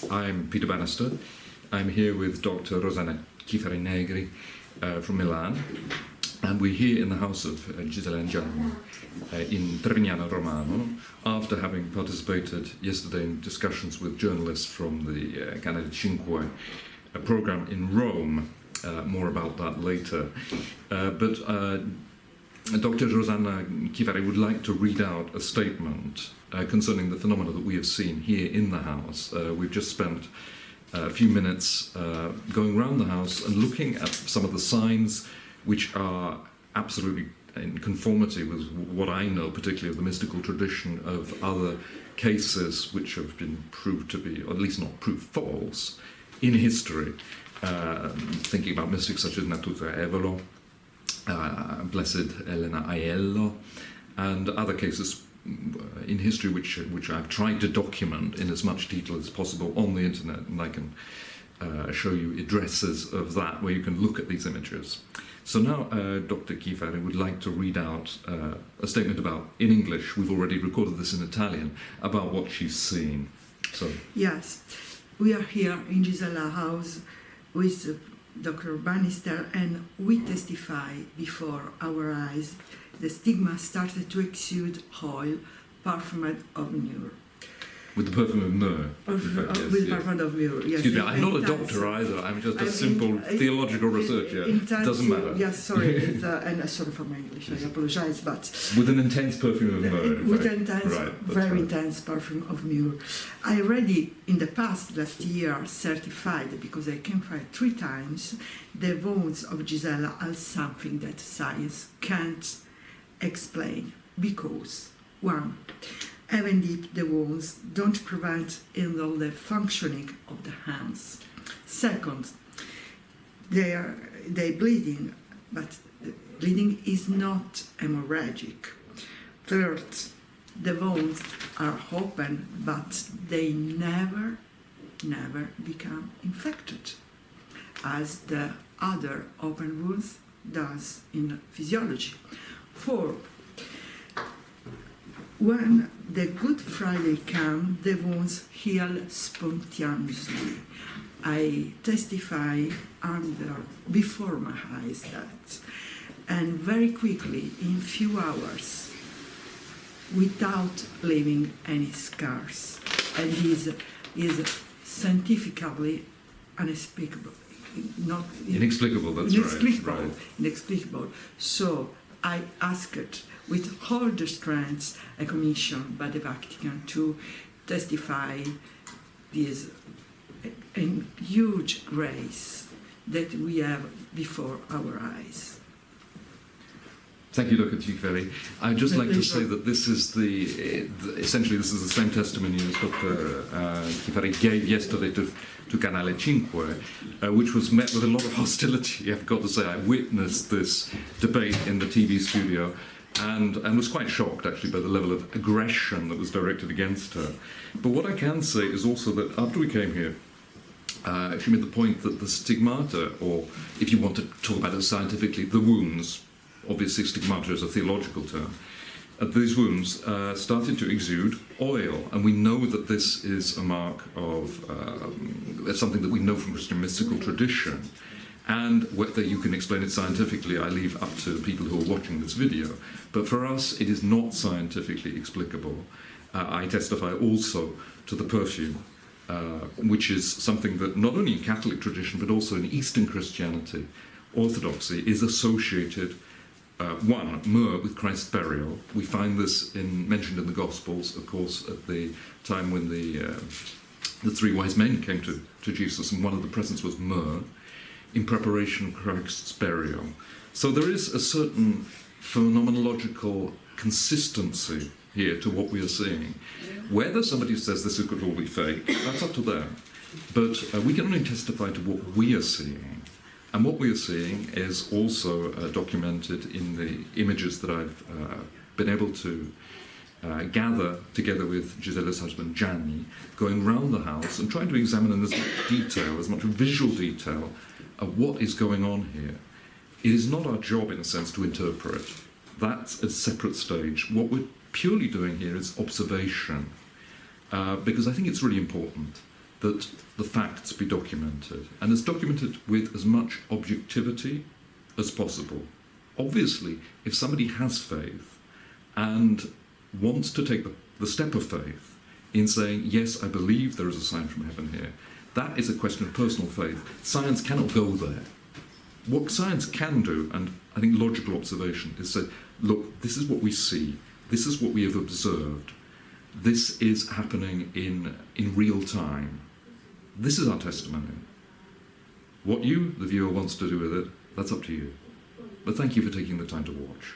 I'm Peter Bannister. I'm here with Dr Rosanna Chifari Negri from Milan, and we're here in the house of Gisella and Gianni in Trevignano Romano, after having participated yesterday in discussions with journalists from the Canale 5, a program in Rome. More about that later. But Dr Rosanna Chifari would like to read out a statement concerning the phenomena that we have seen here in the house. We've just spent a few minutes going around the house and looking at some of the signs which are absolutely in conformity with what I know, particularly of the mystical tradition of other cases which have been proved to be, or at least not proved false, in history. Thinking about mystics such as Natuzza Evolo, Blessed Elena Aiello, and other cases in history which I've tried to document in as much detail as possible on the internet, and I can show you addresses of that where you can look at these images. So now Dr Chifari would like to read out a statement about, in English, we've already recorded this in Italian, about what she's seen. So yes, we are here in Gisella house with Dr Bannister, and we testify before our eyes the stigma started to exude oil, parfumée of myrrh. With the perfume of myrrh. With the perfume of myrrh, yes. Excuse me, I'm not a doctor either, I'm just a simple theological researcher. Doesn't matter. Yes, sorry, and sorry for my English, I apologize, but... With an intense perfume of myrrh. With intense, very intense perfume of myrrh. I already, in the past, last year, certified, because I came for 3 times, the wounds of Gisella are something that science can't explain, because, 1, even if the wounds don't prevent all the functioning of the hands. Second, they're bleeding, but the bleeding is not hemorrhagic. Third, the wounds are open, but they never become infected, as the other open wounds does in physiology. 4, when the Good Friday comes, the wounds heal spontaneously. I testify before my eyes that, and very quickly, in few hours, without leaving any scars. And this is scientifically unspeakable. Inexplicable, that's right. Inexplicable. So I asked, with all the strengths, a commission by the Vatican to testify this huge grace that we have before our eyes. Thank you, Dr Chifari. I'd just like to say that this is essentially this is the same testimony as Dr Chifari gave yesterday to Canale 5, which was met with a lot of hostility. I've got to say, I witnessed this debate in the TV studio and was quite shocked, actually, by the level of aggression that was directed against her. But what I can say is also that after we came here, she made the point that the stigmata, or if you want to talk about it scientifically, the wounds, obviously stigmata is a theological term, these wounds started to exude oil, and we know that this is a mark of something that we know from Christian mystical tradition. And whether you can explain it scientifically, I leave up to the people who are watching this video. But for us, it is not scientifically explicable. I testify also to the perfume, which is something that not only in Catholic tradition, but also in Eastern Christianity, Orthodoxy, is associated, 1, myrrh with Christ's burial. We find this mentioned in the Gospels, of course, at the time when the 3 wise men came to Jesus, and one of the presents was myrrh, in preparation for Christ's burial. So there is a certain phenomenological consistency here to what we are seeing. Whether somebody says this could all be fake, that's up to them. But we can only testify to what we are seeing. And what we are seeing is also documented in the images that I've been able to gather together with Gisella's husband Gianni, going round the house and trying to examine in as much detail, as much visual detail, of what is going on here. It is not our job, in a sense, to interpret. That's a separate stage. What we're purely doing here is observation, because I think it's really important. that the facts be documented, and it's documented with as much objectivity as possible. Obviously, if somebody has faith and wants to take the step of faith in saying, yes, I believe there is a sign from heaven here, that is a question of personal faith. Science cannot go there. What science can do, and I think logical observation, is say, look, this is what we see, this is what we have observed, this is happening in real time. This is our testimony. What you, the viewer, wants to do with it, that's up to you. But thank you for taking the time to watch.